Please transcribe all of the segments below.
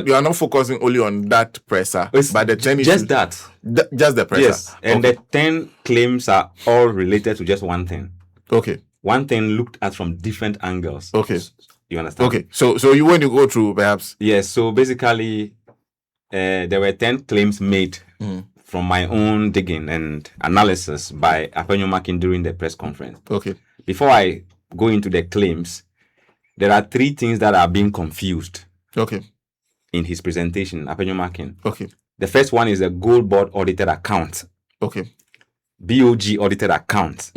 You are not focusing only on that presser, but the 10 just that. Just the presser. Yes, and the 10 claims are all related to just one thing. Okay. One thing looked at from different angles. Okay. You understand? Okay. So you when you go through perhaps. Yes. So basically, there were 10 claims made from my own digging and analysis by Apenyomakin during the press conference. Okay. Before I go into the claims, there are 3 things that are being confused. Okay. In his presentation, Apenyomakin. Okay. The first one is a gold board audited account. Okay. BOG audited account.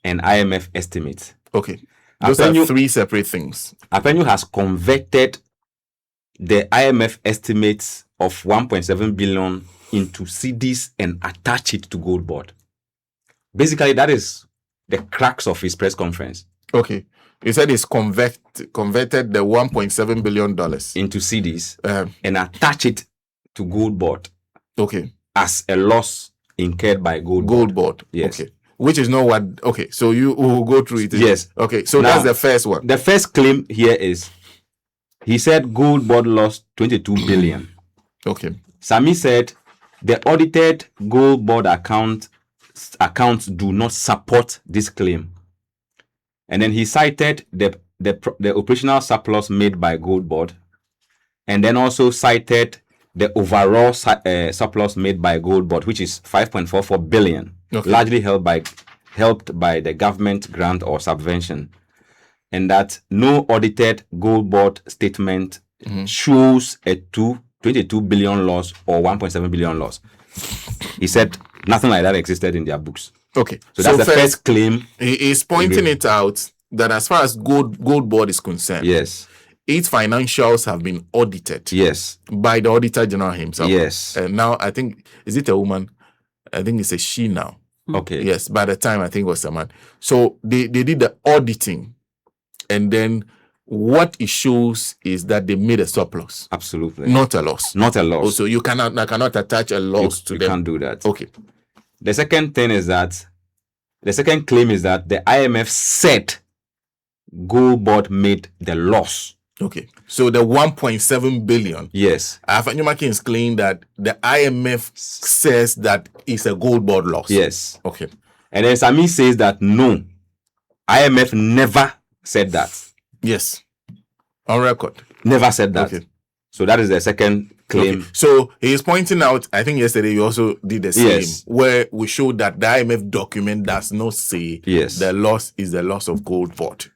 And IMF estimates. Okay. Those are 3 separate things. Apenyo has converted the IMF estimates of 1.7 billion into CDs and attached it to gold board. Basically, that is the crux of his press conference. Okay. He said he's converted the $1.7 billion into CDs and attach it to gold board. Okay. As a loss incurred by gold board. Yes. Okay. Which is not what. Okay. So you will go through it. Yes. Okay. So now, that's the first one. The first claim here is he said gold board lost 22 billion. Okay. Sami said the audited gold board accounts do not support this claim. And then he cited the operational surplus made by gold board, and then also cited the overall surplus made by gold board, which is 5.44 billion, largely helped by the government grant or subvention, and that no audited gold board statement shows a 22 billion loss or 1.7 billion loss. He said nothing like that existed in their books. Okay. So that's the first claim. He is pointing it out that as far as gold board is concerned, yes, its financials have been audited. Yes. By the Auditor General himself. Yes. And now I think, is it a woman? I think it's a she now. Okay. Yes. By the time I think it was a man. So they did the auditing, and then what it shows is that they made a surplus. Absolutely. Not a loss. Not a loss. So you cannot attach a loss to them. You can't do that. Okay. The second claim is that the IMF said gold board made the loss. Okay. So the 1.7 billion. Yes. Afanyomakin is claiming that the IMF says that it's a gold board loss. Yes. Okay. And then Sami says that no, IMF never said that. Yes. On record. Never said that. Okay. So that is the second claim. Okay. So he is pointing out, I think yesterday you also did the same, where we showed that the IMF document does not say the loss is the loss of gold board.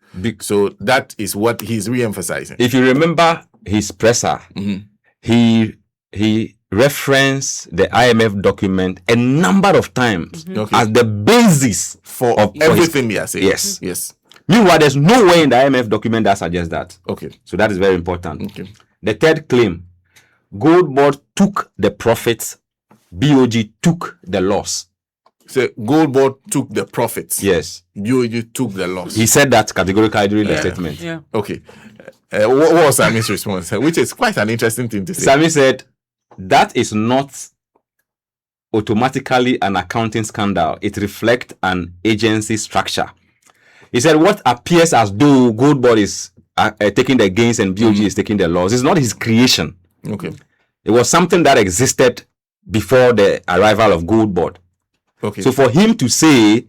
So that is what he's re-emphasizing. If you remember his presser, he referenced the IMF document a number of times as the basis for everything they are saying. Yes. Yes. Meanwhile, there's no way in the IMF document that suggests that. Okay. So that is very important. Okay. The third claim, gold board took the profits, BOG took the loss. So gold board took the profits. Yes. BOG took the loss. He said that categorically during the statement. Yeah. Okay. What was Sami's response? Which is quite an interesting thing to say. Sami said that is not automatically an accounting scandal. It reflects an agency structure. He said what appears as though gold board is taking the gains and BOG is taking the loss. It's not his creation. Okay. It was something that existed before the arrival of gold board. Okay. So for him to say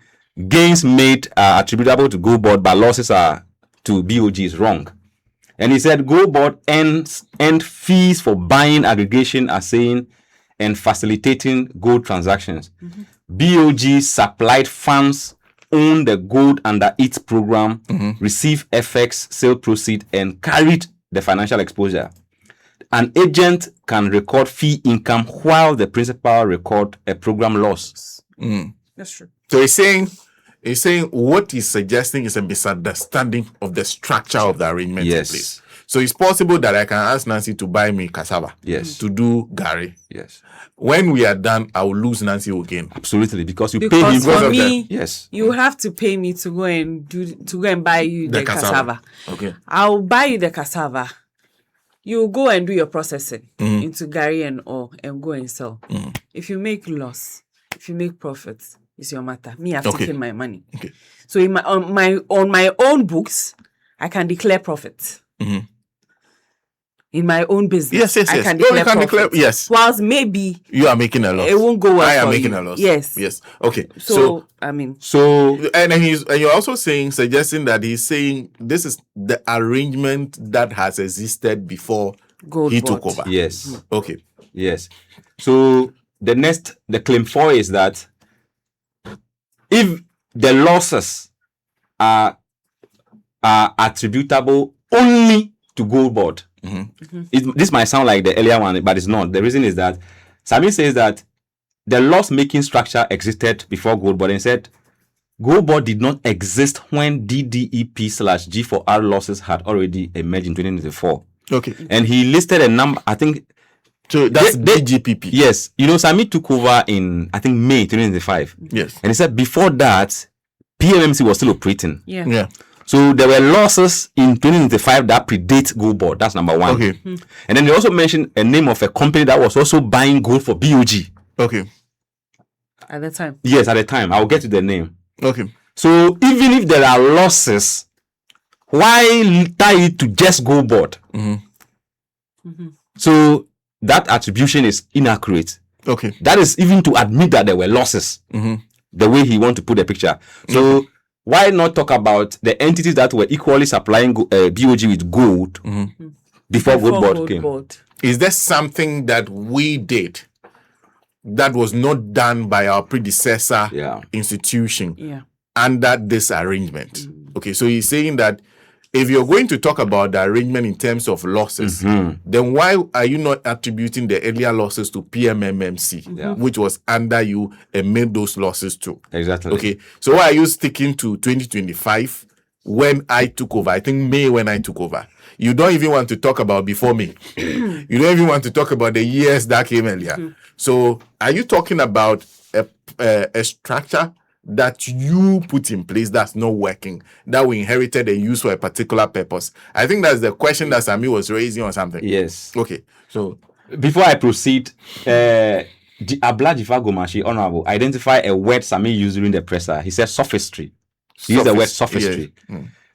gains made are attributable to gold board but losses are to BOG is wrong. And he said gold board earned fees for buying, aggregation, assaying, and facilitating gold transactions. BOG supplied funds, owned the gold under its program, received FX, sale proceed, and carried the financial exposure. An agent can record fee income while the principal record a program loss. That's true. So he's saying what he's suggesting is a misunderstanding of the structure of the arrangement in place. So it's possible that I can ask Nancy to buy me cassava. Yes. To do Gary. Yes. When we are done, I will lose Nancy again. Absolutely, because you pay me for me. Yes. You have to pay me to go and buy you the cassava. Okay. I'll buy you the cassava. You go and do your processing into Gary and all and go and sell. If you make loss, if you make profits, it's your matter. Me, I have to pay my money. Okay. So on my own books, I can declare profits. in my own business. Yes. I can declare profit. Yes. Whilst maybe you are making a loss. It won't go well. I am for making you. a loss. Yes. Okay. And you're also suggesting that he's saying this is the arrangement that has existed before he took over. Yes. Okay. Yes. So the claim 4 is that if the losses are attributable only to Gold Board. This might sound like the earlier one, but it's not. The reason is that Sami says that the loss-making structure existed before Gold Board, and said Gold Board did not exist when DDEP/G4R losses had already emerged in 2024. Okay. And he listed a number, I think. So that's DGPP. Yes. Sami took over in, I think, May 2025. Yes. And he said before that, PMMC was still operating. Yeah. So there were losses in 2025 that predate Gold Board. That's number one. Okay. And then they also mentioned a name of a company that was also buying gold for BOG. Okay. At the time. Yes, at the time. I'll get to the name. Okay. So even if there are losses, why tie it to just Gold Board? So that attribution is inaccurate. Okay. That is even to admit that there were losses. The way he want to put the picture. So why not talk about the entities that were equally supplying BOG with gold before Gold Board came? Is there something that we did that was not done by our predecessor institution under this arrangement? Okay, so he's saying that if you're going to talk about the arrangement in terms of losses, then why are you not attributing the earlier losses to PMMC, which was under you and made those losses too? Exactly. Okay, so why are you sticking to 2025 when I took over? I think May when I took over. You don't even want to talk about before me. You don't even want to talk about the years that came earlier. So are you talking about a structure that you put in place that's not working, that we inherited and used for a particular purpose? I think that's the question that Sami was raising or something. Yes. Okay. So before I proceed, Abla Jifa Gomashi, Honorable, identify a word Sami used during the presser. He said sophistry. He used the word sophistry,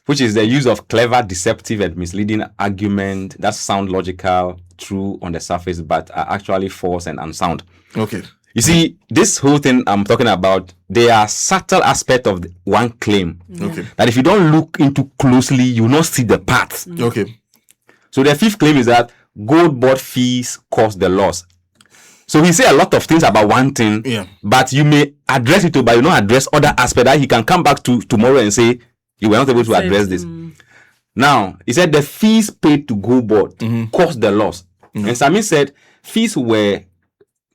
which is the use of clever, deceptive, and misleading argument that sound logical, true on the surface, but are actually false and unsound. Okay. You see, this whole thing I'm talking about, there are subtle aspects of one claim. Okay. That if you don't look into closely, you will not see the parts. Okay. So the fifth claim is that Gold Board fees cause the loss. So he say a lot of things about one thing, but you may address it, but you not address other aspects that he can come back to tomorrow and say you were not able to address this. Now, he said the fees paid to Gold Board caused the loss. And Sami said fees were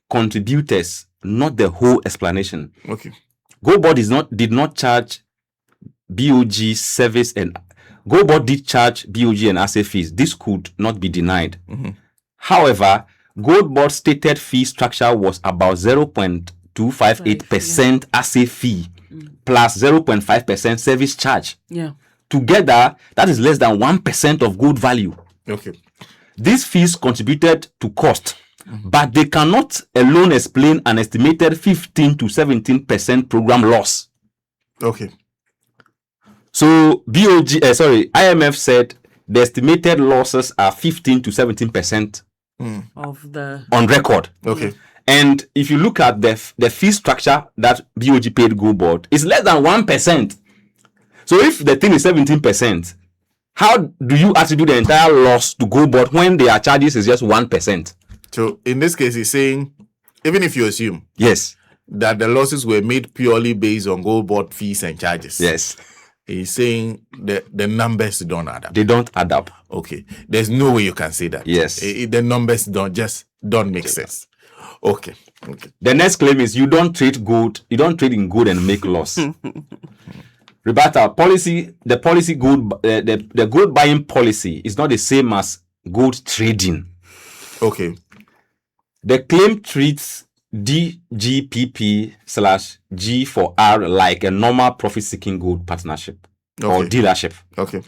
contributors, not the whole explanation. Okay. Gold Board did not charge BOG service, and Gold Board did charge BOG and asset fees. This could not be denied. However, Gold Board stated fee structure was about 0.258% asset fee plus 0.5% service charge. Together, that is less than 1% of gold value. Okay. These fees contributed to cost, but they cannot alone explain an estimated 15 to 17% program loss. Okay. So IMF said the estimated losses are 15 to 17% of the on record. Okay. And if you look at the fee structure that BOG paid Gold Board, it's less than 1%. So if the thing is 17%, how do you attribute the entire loss to Gold Board when their charges is just 1%? So in this case, he's saying, even if you assume that the losses were made purely based on Gold Board fees and charges, he's saying the numbers don't add up. They don't add up. Okay. There's no way you can say that. Yes. The numbers don't make sense. Okay. The next claim is you don't trade in gold and make loss. Rebuttal policy. The gold buying policy is not the same as gold trading. Okay. The claim treats DGPP/G4R like a normal profit-seeking gold partnership or dealership. Okay.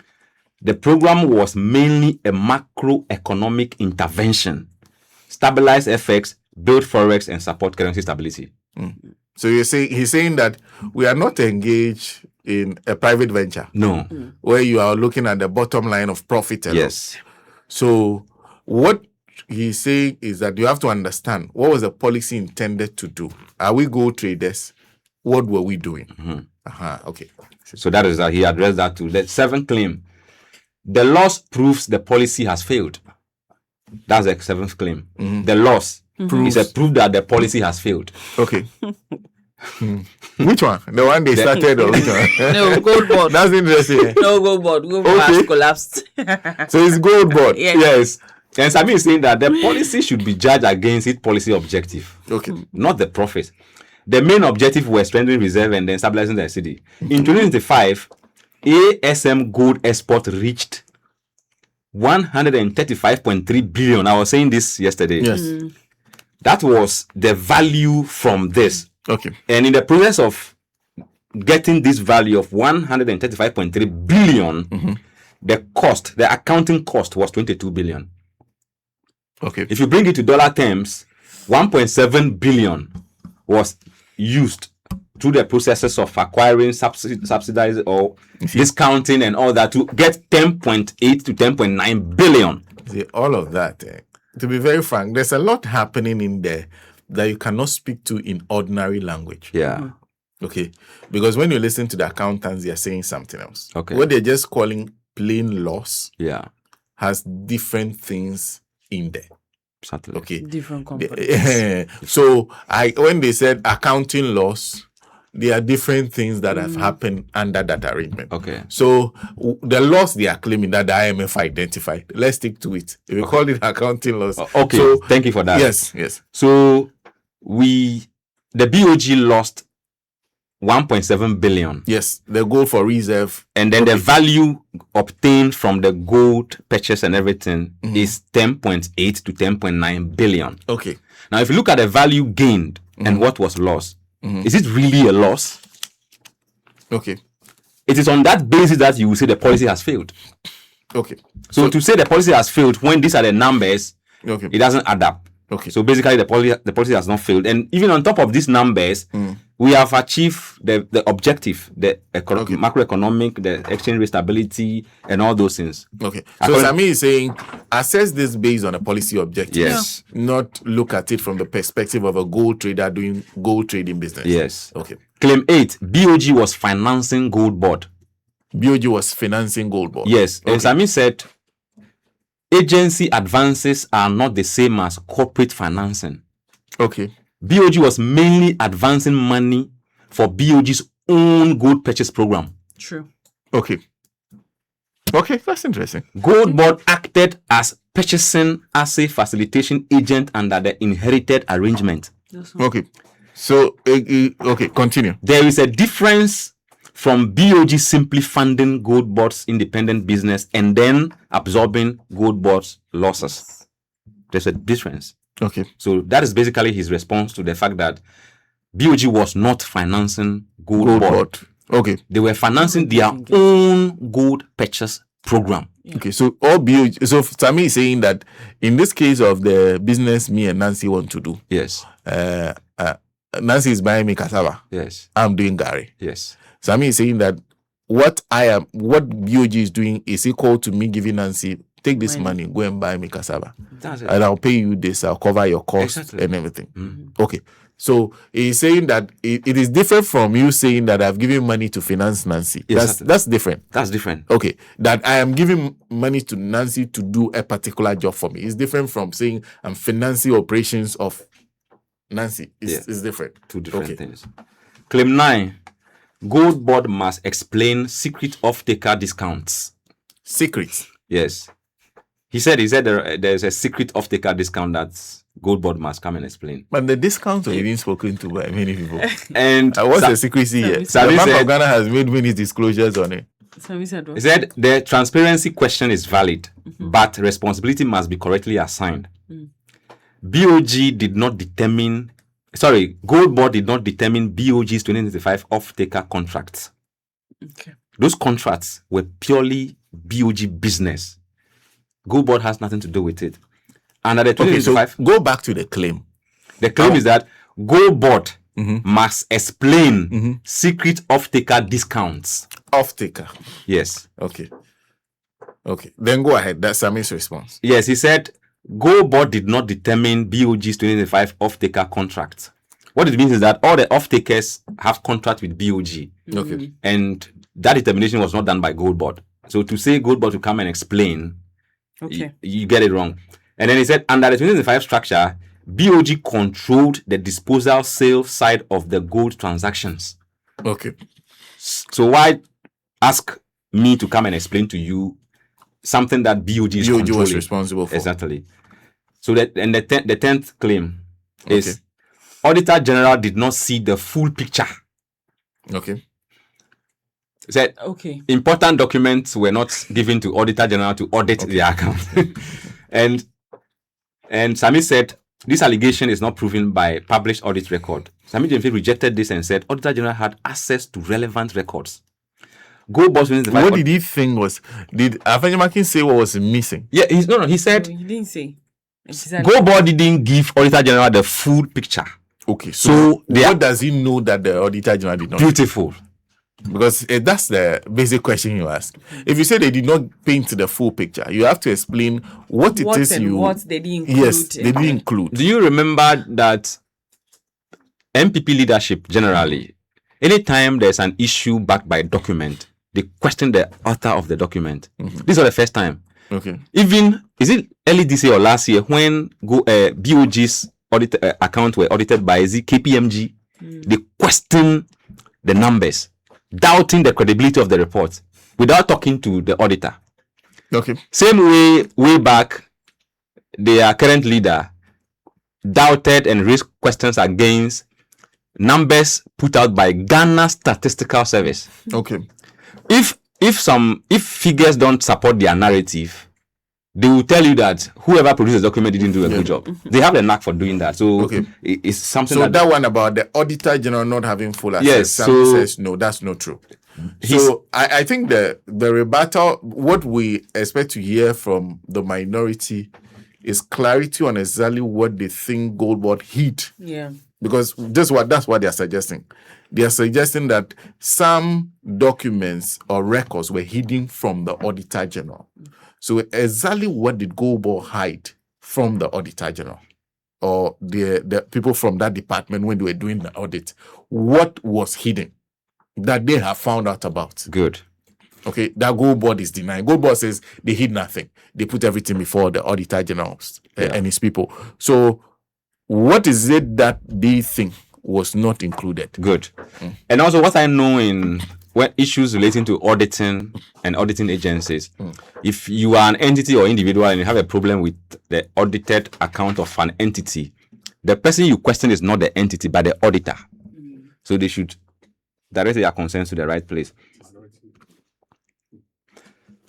The program was mainly a macroeconomic intervention, stabilize FX, build forex, and support currency stability. So he's saying that we are not engaged in a private venture. No. Where you are looking at the bottom line of profit alone. Yes. So what he's saying is that you have to understand what was the policy intended to do. Are we gold traders? What were we doing? Okay. So that is that he addressed that too. The seventh claim: the loss proves the policy has failed. That's the seventh claim. The loss is a proof that the policy has failed. Okay. Which one? The one they started or which one? No, gold board. That's interesting. No, gold board. Gold board has collapsed. So it's gold board. Yes. And Sami is saying that the policy should be judged against its policy objective. Okay. Not the profit. The main objective was strengthening reserve and then stabilizing the city. In 2025, ASM gold export reached 135.3 billion. I was saying this yesterday. Yes. That was the value from this. Okay. And in the process of getting this value of 135.3 billion, the accounting cost was 22 billion. Okay. If you bring it to dollar terms, 1.7 billion was used through the processes of acquiring, subsidizing, or discounting and all that to get 10.8 to 10.9 billion. See, all of that, to be very frank, there's a lot happening in there that you cannot speak to in ordinary language. Yeah. Okay. Because when you listen to the accountants, they are saying something else. Okay. What they're just calling plain loss has different things in there. Certainly. Okay. Different components. So when they said accounting loss, there are different things that have happened under that arrangement. Okay. So the loss they are claiming that the IMF identified, let's stick to it. We call it accounting loss. Okay. So, thank you for that. Yes. So the BOG lost 1.7 billion. Yes, the gold for reserve. And then the value obtained from the gold purchase and everything is 10.8 to 10.9 billion. Okay. Now, if you look at the value gained and what was lost, is it really a loss? Okay. It is on that basis that you will say the policy has failed. Okay. So to say the policy has failed when these are the numbers, it doesn't add up. Okay. So basically, the policy has not failed. And even on top of these numbers, we have achieved the objective, the macroeconomic, the exchange rate stability, and all those things. Okay. So Sami is saying, assess this based on a policy objective. Yes. Not look at it from the perspective of a gold trader doing gold trading business. Yes. Okay. Claim 8, BOG was financing gold board. BOG was financing gold board. Yes. And Sami said, agency advances are not the same as corporate financing. Okay. BOG was mainly advancing money for BOG's own gold purchase program. True. Okay. Okay, that's interesting. Gold board acted as purchasing asset facilitation agent under the inherited arrangement. Okay. So, okay, continue. There is a difference from BOG simply funding gold board's independent business and then absorbing gold board's losses. There's a difference. Okay. So that is basically his response to the fact that BOG was not financing gold board. Okay. They were financing their own gold purchase program. Okay, so all BOG. So Sami is saying that in this case of the business me and Nancy want to do. Yes. Nancy is buying me cassava. Yes. I'm doing Gary. Yes. Sami is saying that what BOG is doing is equal to me giving Nancy, take this money, go and buy me cassava. That's it. And I'll pay you this, I'll cover your costs and everything. Okay. So he's saying that it is different from you saying that I've given money to finance Nancy. Yes, that's different. That's different. Okay. That I am giving money to Nancy to do a particular job for me. It's different from saying I'm financing operations of Nancy. It's different. Two different things. Claim 9. Gold board must explain secret off-taker discounts. Secret? Yes. He said there's a secret off-taker discount that Gold board must come and explain. But the discounts are being spoken to by many people. And what's the secrecy here? The Bank of Ghana has made many disclosures on it. He said the transparency question is valid, but responsibility must be correctly assigned. Gold board did not determine BOG's 2025 off-taker contracts. Okay. Those contracts were purely BOG business. Gold board has nothing to do with it. Under the 2025, so go back to the claim. The claim is that Gold board must explain secret off-taker discounts. Off-taker. Yes. Okay. Then go ahead. That's Sami's response. Yes, he said Gold Board did not determine BOG's 2025 off-taker contract. What it means is that all the off-takers have contract with BOG. Okay. And that determination was not done by Gold Board. So to say Gold Board to come and explain, you get it wrong. And then he said, under the 2025 structure, BOG controlled the disposal sale side of the gold transactions. Okay. So why ask me to come and explain to you something that BOG is controlling? was responsible for. Exactly. So that, and the 10th claim is Auditor General did not see the full picture. Okay. Said important documents were not given to Auditor General to audit the account. and Sami said this allegation is not proven by published audit record. Sami Gyamfi rejected this and said Auditor General had access to relevant records. What did he think was? Did Afenyomakin say what was missing? Yeah, he said he didn't say. Gold Board didn't give Auditor General the full picture. Okay, so what does he know that the Auditor General did not? Beautiful. Because that's the basic question you ask. If you say they did not paint the full picture, you have to explain what they didn't include. Yes, they didn't include. Do you remember that NPP leadership generally, anytime there's an issue backed by a document, they question the author of the document. This was the first time. Okay. Even, is it early this year or last year when BOG's account were audited by KPMG? They question the numbers, doubting the credibility of the report without talking to the auditor. Okay. Same way back, their current leader doubted and raised questions against numbers put out by Ghana Statistical Service. Okay. If figures don't support their narrative, they will tell you that whoever produced the document didn't do a good job. They have the knack for doing that. So it's something. So that one about the Auditor General not having full access. Yes. So says no, that's not true. So I think the rebuttal, what we expect to hear from the minority, is clarity on exactly what they think Gold Board hid. Yeah. Because that's what they are suggesting. They are suggesting that some documents or records were hidden from the Auditor General. So exactly what did Gold Board hide from the Auditor General or the people from that department when they were doing the audit? What was hidden that they have found out about? Good. Okay, that Gold Board is denying. Gold Board says they hid nothing. They put everything before the Auditor General and his people. So what is it that they think was not included? Good. And also what I know in issues relating to auditing and auditing agencies, if you are an entity or individual and you have a problem with the audited account of an entity, the person you question is not the entity but the auditor. So they should direct their concerns to the right place.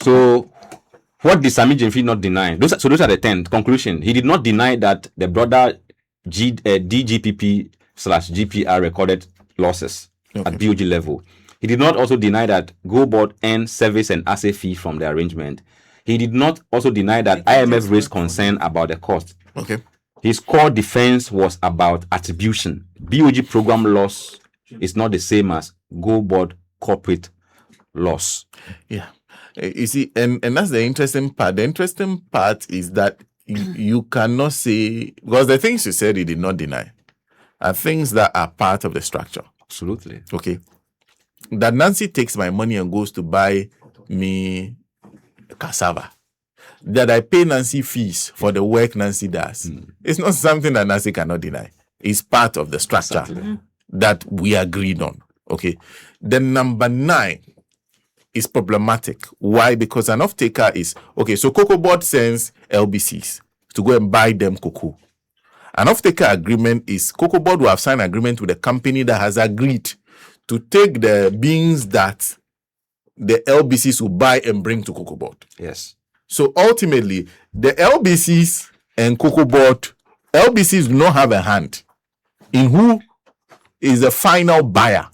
So what did Sami Gyamfi not deny? Those are the 10. Conclusion. He did not deny that the broader DGPP/GPR recorded losses at BOG level. He did not also deny that Gold Board earned service and asset fee from the arrangement. He did not also deny that IMF raised concern about the cost. Okay. His core defense was about attribution. BOG program loss is not the same as Gold Board corporate loss. Yeah. You see, and that's the interesting part. The interesting part is that you cannot say, because the things you said he did not deny are things that are part of the structure. Absolutely. Okay. That Nancy takes my money and goes to buy me cassava. That I pay Nancy fees for the work Nancy does. It's not something that Nancy cannot deny. It's part of the structure that we agreed on. Okay. Then number 9 is problematic. Why? Because an off-taker is, so Cocoa Board sends LBCs to go and buy them cocoa. An off-taker agreement is Cocoa Board will have signed an agreement with a company that has agreed to take the beans that the LBCs will buy and bring to Cocoa Board. Yes. So ultimately, the LBCs and Cocoa Board, LBCs do not have a hand in who is the final buyer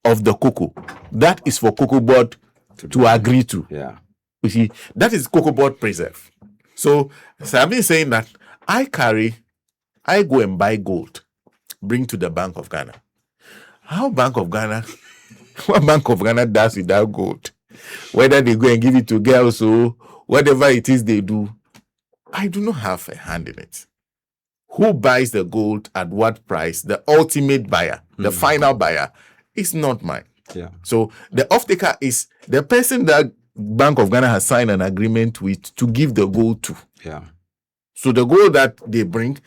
of the cocoa. That is for Cocoa Board to agree to. Yeah. You see, that is Cocoa Board preserve. So I've been saying that I go and buy gold, bring to the Bank of Ghana. What Bank of Ghana does with that gold? Whether they go and give it to girls or whatever it is they do, I do not have a hand in it. Who buys the gold at what price? The ultimate buyer, the final buyer, is not mine. Yeah. So the off-taker is the person that Bank of Ghana has signed an agreement with to give the gold to. Yeah. So the gold that they bring,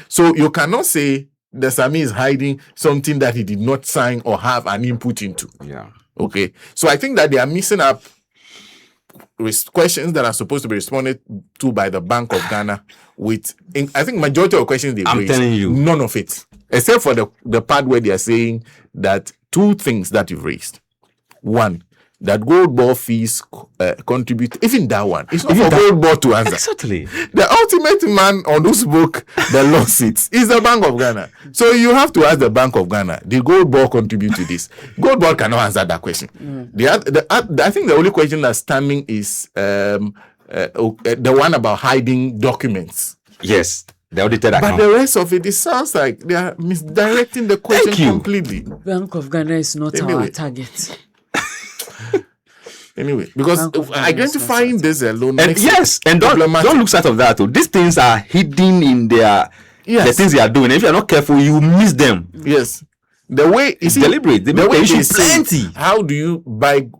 so you cannot say the Sami is hiding something that he did not sign or have an input into. Yeah. Okay. So I think that they are missing up questions that are supposed to be responded to by the Bank of Ghana I think majority of questions they raised, telling you, none of it, except for the part where they are saying that two things that you've raised. One, that gold board fees contribute. Even that one, it's not for gold board to answer. Exactly. The ultimate man on whose book the lawsuits is the Bank of Ghana. So you have to ask the Bank of Ghana, did gold board contribute to this? Gold board cannot answer that question. I think the only question that's standing is the one about hiding documents. Yes. The audited account. But the rest of it sounds like they are misdirecting the question completely. Bank of Ghana is not our target. Anyway, because identifying this alone, and don't lose sight of that. These things are hidden in the things they are doing. If you are not careful, you miss them. Yes, the way it's deliberate. The way they plenty. How do you buy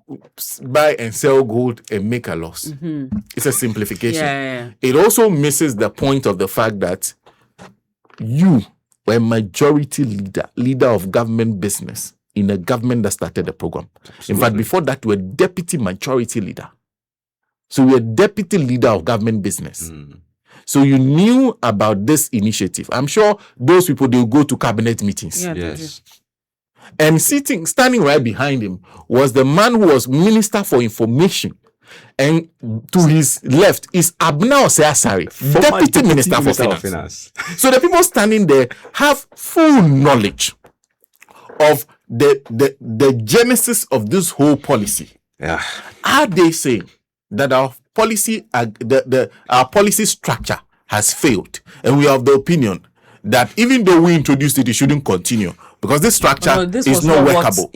and sell gold and make a loss? Mm-hmm. It's a simplification. Yeah. It also misses the point of the fact that you were a majority leader of government business in a government that started the program. Absolutely. In fact, before that, you were deputy majority leader. So you're deputy leader of government business. So you knew about this initiative. I'm sure those people, they'll go to cabinet meetings. Yeah, yes. And standing right behind him was the man who was Minister for Information. And to his left is Abna Oseasari, Deputy Minister for Finance. So the people standing there have full knowledge of the genesis of this whole policy. Yeah. Are they saying that our policy, our policy structure has failed, and we have the opinion that even though we introduced it, it shouldn't continue because this structure is not workable?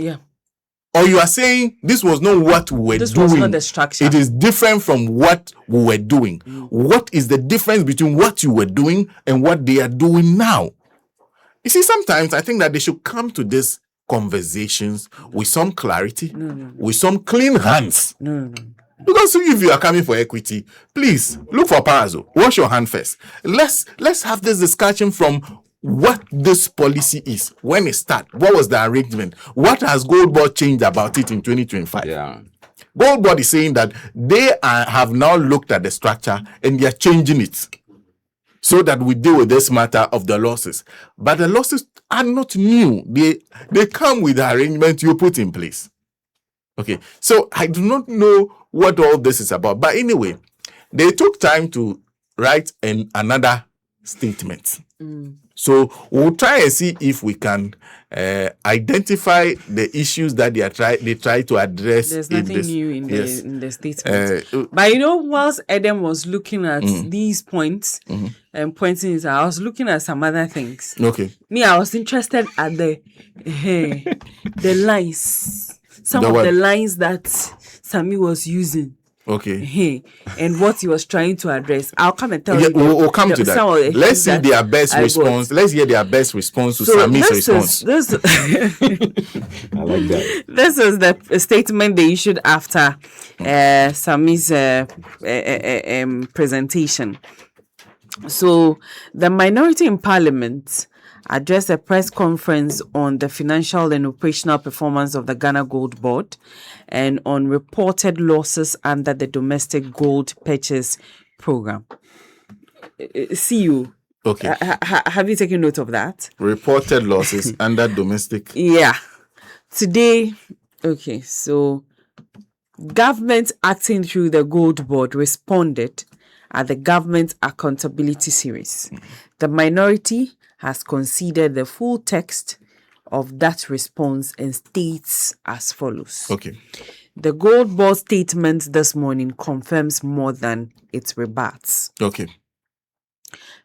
Or you are saying this was not what we were doing. This was not the structure. It is different from what we were doing. What is the difference between what you were doing and what they are doing now? You see, sometimes I think that they should come to these conversations with some clarity, with some clean hands. Because if you are coming for equity, please look for Parazo. Wash your hand first. Let's have this discussion from what this policy is. When it started, what was the arrangement? What has Gold Board changed about it in 2025? Yeah. Gold Board is saying that they have now looked at the structure and they are changing it so that we deal with this matter of the losses. But the losses are not new. They come with the arrangement you put in place. Okay, so I do not know what all this is about. But anyway, they took time to write another statement. So we'll try and see if we can identify the issues that they try to address. There's nothing new in the statement. But whilst Adam was looking at these points and pointing it out, I was looking at some other things. Okay. Me, I was interested at the lines. Some of the lines that Sami was using. Okay. And what he was trying to address. I'll come and tell you. We'll come to that. Let's see their best response. Let's hear their best response to Sami's response. I like that. This is the statement they issued after Sami's presentation. So the minority in Parliament addressed a press conference on the financial and operational performance of the Ghana Gold Board and on reported losses under the domestic gold purchase program. See you. Okay. Have you taken note of that? Reported losses under domestic. Yeah. Today, okay, so government acting through the Gold Board responded at the Government Accountability Series. The minority has considered the full text of that response and states as follows. Okay. The Gold Board statement this morning confirms more than it rebuts. Okay.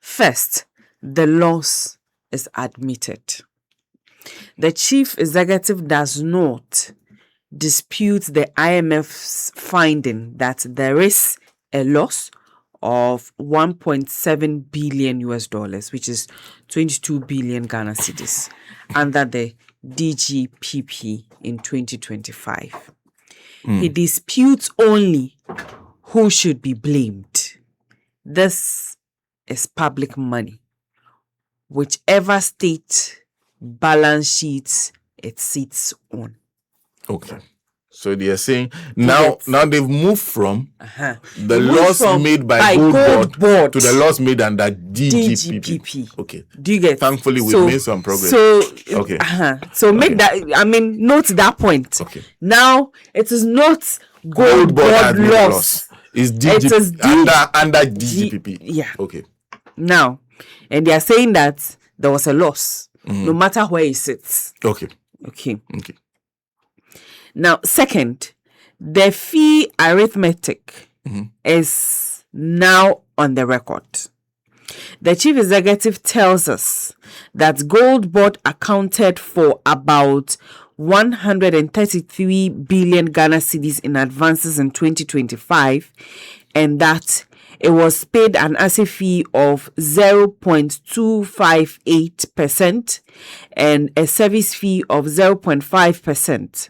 First, the loss is admitted. The chief executive does not dispute the IMF's finding that there is a loss of 1.7 billion US dollars, which is 22 billion Ghana cedis, under the DGPP in 2025. He disputes only who should be blamed. This is public money. Whichever state balance sheets it sits on. Okay. So they are saying now they've moved from the loss made by Gold Board to the loss made under DGPP. Okay. Do you get? Thankfully, we've made some progress. So make that. I mean, note that point. Okay. Now it is not Gold Board loss. It's under DGPP. Yeah. Okay. Now, and they are saying that there was a loss, no matter where it sits. Okay. Okay. Now, second, the fee arithmetic is now on the record. The chief executive tells us that Gold Board accounted for about 133 billion Ghana cedis in advances in 2025, and that it was paid an asset fee of 0.258% and a service fee of 0.5%.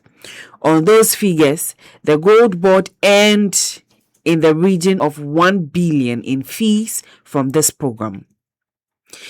On those figures, the Gold Board earned in the region of 1 billion in fees from this program.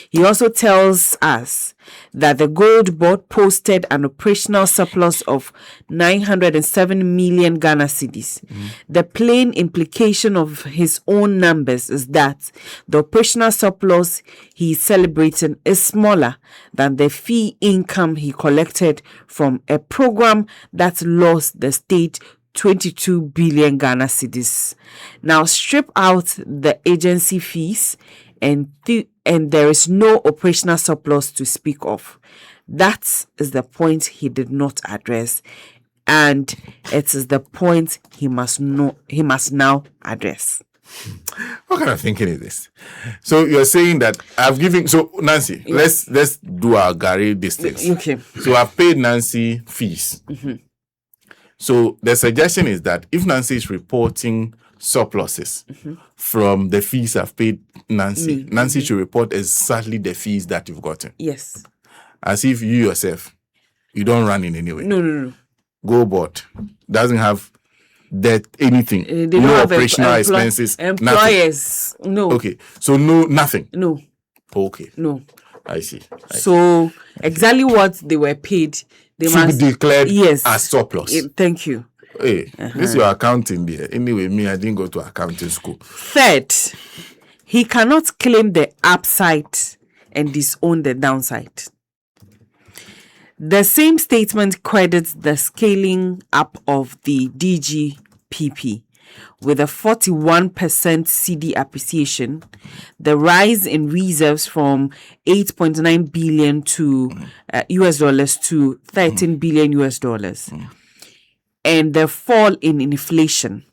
He also tells us that the Gold Board posted an operational surplus of 907 million Ghana cedis. The plain implication of his own numbers is that the operational surplus he is celebrating is smaller than the fee income he collected from a program that lost the state 22 billion Ghana cedis. Now strip out the agency fees and there is no operational surplus to speak of. That is the point he did not address, and it is the point he must now address. What kind of thinking is this? So you're saying that I've given. So Nancy, let's do our Gary distance. Okay. So I've paid Nancy fees. So the suggestion is that if Nancy is reporting surpluses from the fees I've paid Nancy, Nancy should report exactly the fees that you've gotten. Yes. As if you yourself, you don't run in any way. No. Gold Board doesn't have that anything. They don't no have operational expenses. Employers. Nothing. No. Okay. So nothing. No. Okay. No. I see. So exactly what they were paid, they should must be declared as surplus. Thank you. Hey, this is your accounting there. Anyway, me, I didn't go to accounting school. Third, he cannot claim the upside and disown the downside. The same statement credits the scaling up of the DGPP with a 41% CD appreciation, the rise in reserves from 8.9 billion to US dollars to 13 billion US dollars. And the fall in inflation.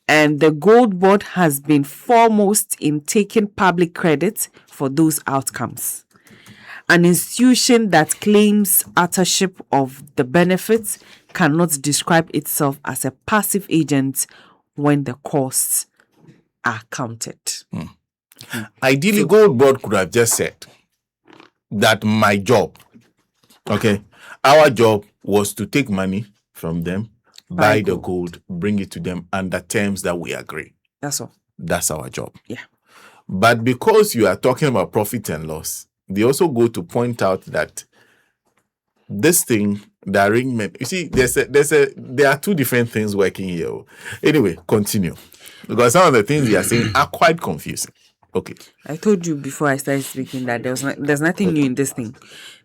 And the Gold Board has been foremost in taking public credit for those outcomes. An institution that claims authorship of the benefits cannot describe itself as a passive agent when the costs are counted. Ideally, Gold Board could have just said that my job, our job was to take money from them, buy the gold, bring it to them under terms that we agree. That's all. That's our job. Yeah. But because you are talking about profit and loss, they also go to point out that this thing, the arrangement, you see, there are two different things working here. Anyway, continue. Because some of the things we are saying are quite confusing. Okay. I told you before I started speaking that there's nothing new in this thing.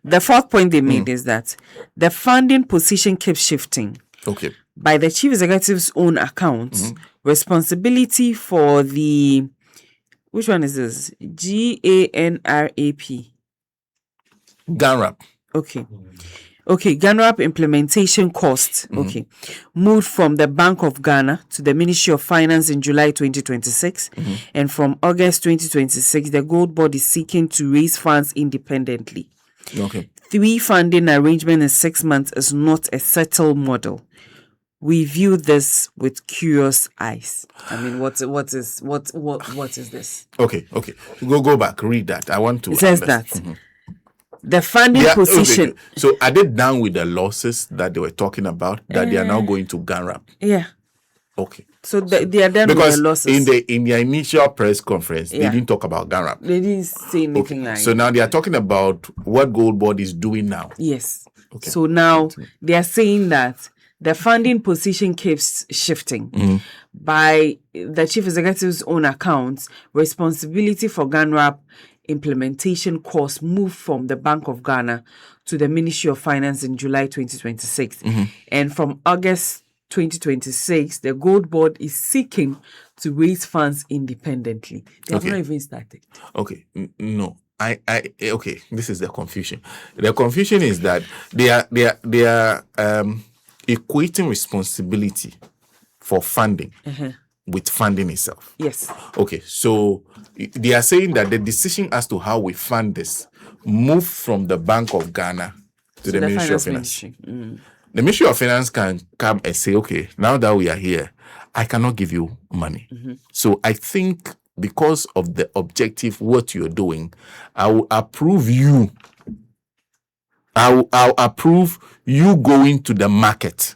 The fourth point they made is that the funding position keeps shifting. Okay. By the chief executive's own account, responsibility for the, which one is this? GANRAP. GANRAP. Okay, GANRAP implementation costs, moved from the Bank of Ghana to the Ministry of Finance in July 2026. And from August 2026, the Gold Board is seeking to raise funds independently. Okay. 3 funding arrangement in 6 months is not a settled model. we view this with curious eyes. I mean, what is this? Okay. Go back. Read that. I want to. It says that the funding position. Okay. So are they done with the losses that they were talking about that they are now going to GANRAP? Yeah. Okay. So they are done with the losses. In their initial press conference, they didn't talk about GANRAP. They didn't say anything like. So now they are talking about what Gold Board is doing now. Yes. Okay. So now they are saying that the funding position keeps shifting. By the chief executive's own accounts, responsibility for GANRAP implementation costs moved from the Bank of Ghana to the Ministry of Finance in July 2026. And from August 2026, the Gold Board is seeking to raise funds independently. They have not even started. Okay. No. Okay, this is the confusion. The confusion is that they are equating responsibility for funding with funding itself. Yes. Okay, so they are saying that the decision as to how we fund this moved from the Bank of Ghana to the Ministry of Finance. The Ministry of Finance can come and say, okay, now that we are here, I cannot give you money. So I think because of the objective, what you're doing, I will approve you. I'll approve you going to the market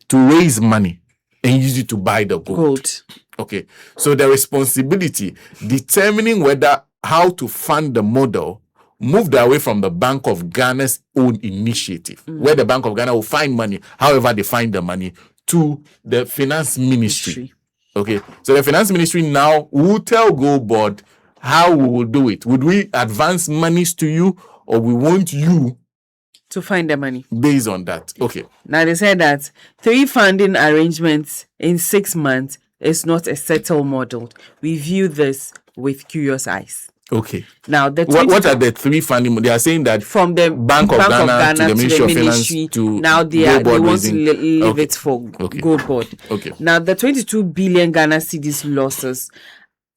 to raise money and use it to buy the gold. Okay. So the responsibility determining how to fund the model moved away from the Bank of Ghana's own initiative, where the Bank of Ghana will find money, however they find the money, to the Finance Ministry. Okay, so the Finance Ministry now will tell Gold Board how we will do it. Would we advance monies to you, or we want you to find the money based on that? Okay. Now they said that 3 funding arrangements in 6 months is not a settled model. We view this with curious eyes. Okay. Now, what are the 3 funding? They are saying that from the Bank of Ghana to the Ministry of Finance to now they want to leave it for Gold Board. Okay. Now, the 22 billion Ghana cedis losses,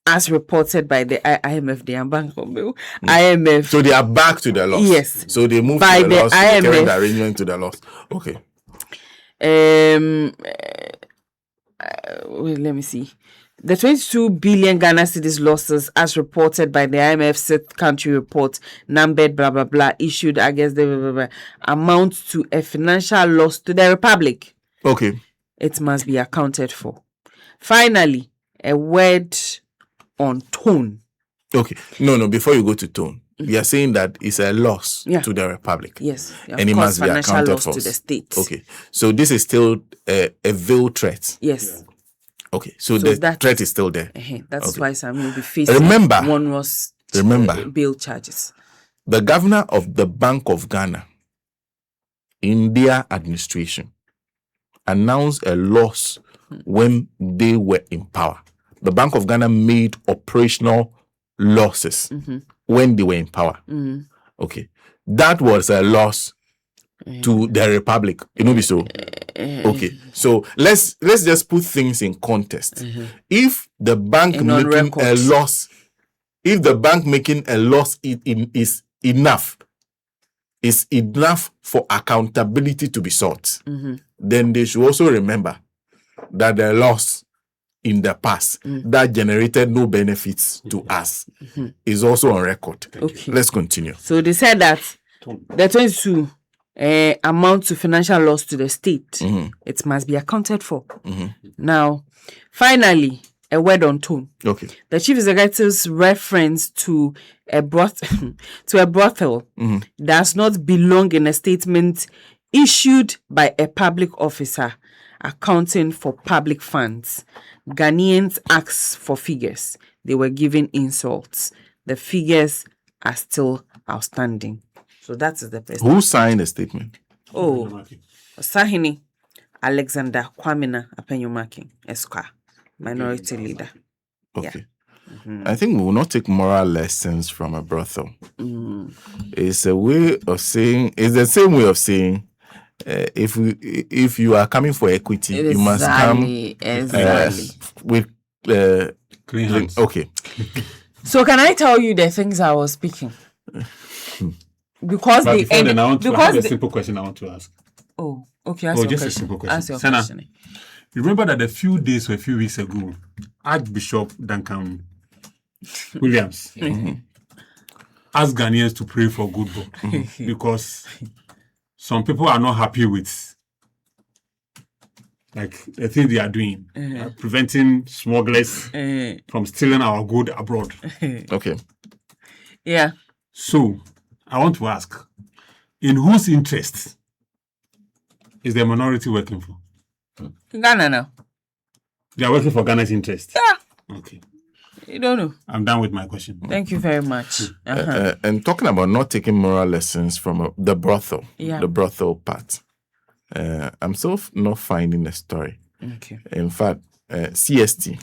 as reported by the IMF, they are back from the IMF. So they are back to the loss. Yes. So they moved by the loss, IMF, the current arrangement to the loss. Okay. Wait, let me see. The 22 billion Ghana cedis losses, as reported by the IMF 6th country report, numbered blah blah blah, issued against the amount to a financial loss to the Republic. Okay. It must be accounted for. Finally, a word on tone. Okay. No. Before you go to tone, you are saying that it's a loss to the Republic. Yes. And it must be accounted loss for to the state. Okay. So this is still a veiled threat. Yes. Yeah. Okay, so the threat is still there. That's why Sam will be facing bail charges. The governor of the Bank of Ghana, in their administration, announced a loss when they were in power. The Bank of Ghana made operational losses when they were in power. Okay, that was a loss to the Republic. So. Okay, so let's just put things in context. If the bank making a loss, is enough for accountability to be sought, then they should also remember that the loss in the past that generated no benefits to us is also on record. Okay, let's continue. So they said that the 22 amount to financial loss to the state, it must be accounted for. Now, finally, a word on tone. Okay. The chief executive's reference to a brothel does not belong in a statement issued by a public officer accounting for public funds. Ghanaians asked for figures. They were given insults. The figures are still outstanding. So that is the person. Who signed the statement? Sahini Alexander Kwamina Apenyomaki, Esquire, minority leader. Okay. I think we will not take moral lessons from a brothel. It's a way of saying, it's the same way of saying, if you are coming for equity, you must come with clean hands. Okay. So can I tell you the things I was speaking? Because I have a simple question I want to ask. Oh. Okay, ask your just question. a simple question. Ask your Sana, question. you remember that a few days or a few weeks ago, Archbishop Duncan Williams asked Ghanaians to pray for good board because some people are not happy with the thing they are doing, preventing smugglers from stealing our good abroad. Okay. Yeah. So, I want to ask, in whose interest is the minority working for? Ghana now. They are working for Ghana's interest? Yeah. Okay. You don't know. I'm done with my question. Thank you very much. And talking about not taking moral lessons from the brothel, the brothel part, I'm not finding a story. Okay. In fact, CST,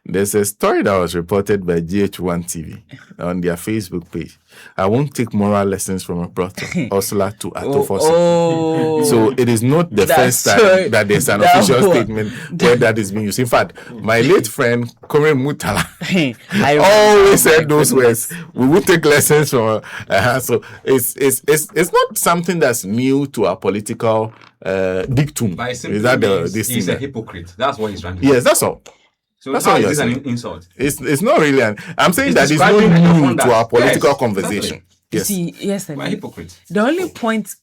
there's a story that was reported by GH1 TV on their Facebook page. I won't take moral lessons from a brothel, Ursula to Atofosi. So it is not the first time that there's an official statement where that is being used. In fact, my late friend, Kore Mutala, always said those words. We will take lessons from so it's not something that's new to our political dictum. Is that he's a hypocrite? That's what he's trying to do. Yes, that's all. So that's how is this an insult? It's not really. I'm saying that it's not new to our political conversation. Yes. See, yes, we're hypocrites. The only point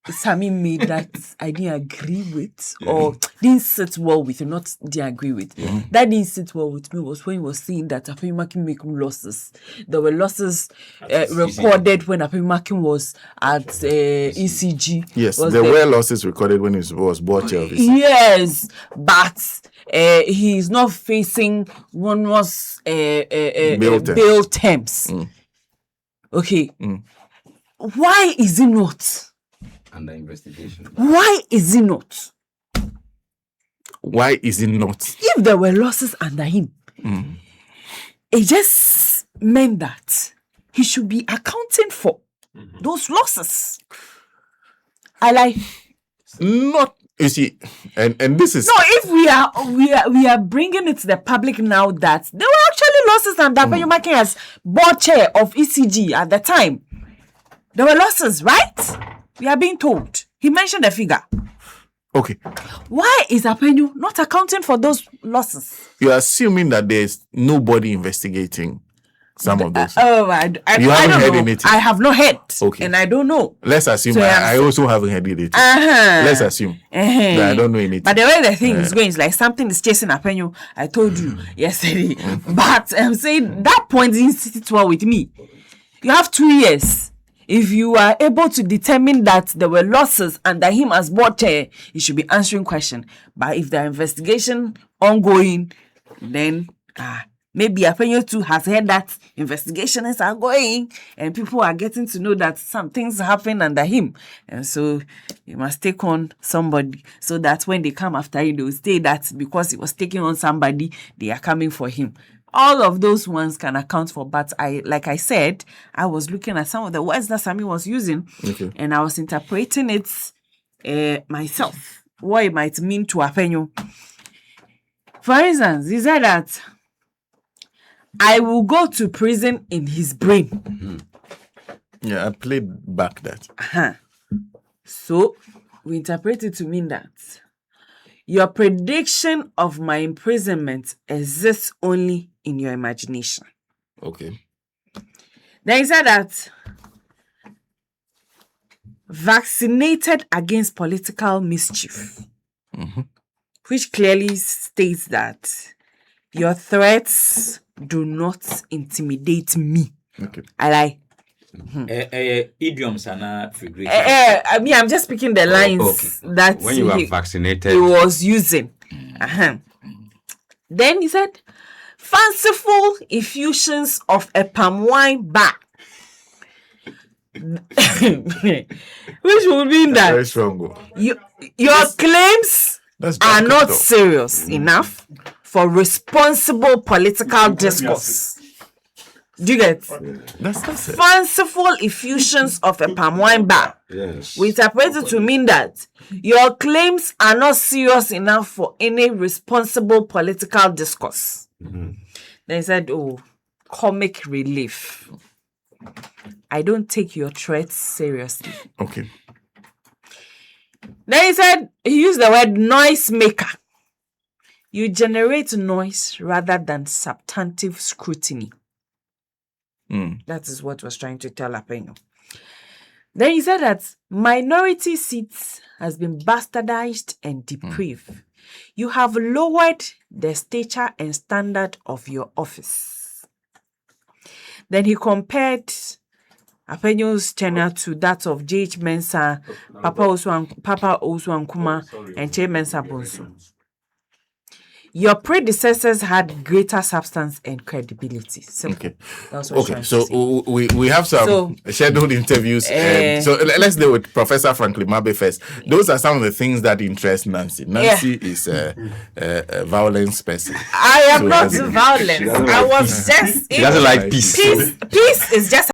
Sammy made that I didn't agree with or didn't sit well with, not didn't agree with. That didn't sit well with me was when he was saying that Apimaki making losses. There were losses recorded when Apimaki was at ECG. Yes, there were losses recorded when he was bought of ECG. Yes, but he is not facing one was bail terms. Okay. Why is he not under investigation? Why is he not? Why is he not? If there were losses under him, it just meant that he should be accounting for those losses. Not. You see, and this is if we are bringing it to the public now that there were actually losses and that you're making as board chair of ECG at the time. There were losses, right? We are being told. He mentioned a figure. Okay. Why is Apenyu not accounting for those losses? You're assuming that there's nobody investigating some of those. I don't heard know. anything. I have not heard. Okay. And I don't know. Let's assume So I also haven't heard anything. Let's assume that I don't know anything. But the way the thing is going is like something is chasing Apenyu. I told you yesterday. But I'm saying that point didn't sit well with me. You have 2 years. If you are able to determine that there were losses under him as board chair, you should be answering question. But if the investigation ongoing, then maybe Apenyo too has heard that investigations are going and people are getting to know that some things happen under him. And so you must take on somebody so that when they come after him, they will say that because he was taking on somebody, they are coming for him. All of those ones can account for, but like I said, I was looking at some of the words that Sammy was using, and I was interpreting it myself, what it might mean to Apenyo. For instance, he said that I will go to prison in his brain. Yeah, I played back that. So we interpret it to mean that your prediction of my imprisonment exists only in your imagination. Okay. Then he said that vaccinated against political mischief, which clearly states that your threats do not intimidate me. Okay. I lie. Idioms are not figurative. I mean, I'm just speaking the lines that when you are vaccinated, he was using. Then he said, fanciful effusions of a palm wine bar. Which would mean that very strong. Your claims are not serious enough for responsible political discourse. Do you get? That's it. Fanciful effusions of a palm wine bar. Yes. We interpret it to mean that your claims are not serious enough for any responsible political discourse. They said, comic relief. I don't take your threats seriously. Okay. Then he said he used the word noise maker. You generate noise rather than substantive scrutiny. That is what was trying to tell Apenyo. Then he said that minority seats has been bastardized and depraved. You have lowered the stature and standard of your office. Then he compared Apenyo's tenure to that of J.H. Mensah, Papa Osu Nkrumah, and Che Mensah Bonsu. Your predecessors had greater substance and credibility. Okay. So we have some scheduled interviews. So let's deal with Professor Franklin Mabe first. Those are some of the things that interest Nancy. Nancy is a violence person. I am not violent. I was just. She doesn't like peace. Peace is just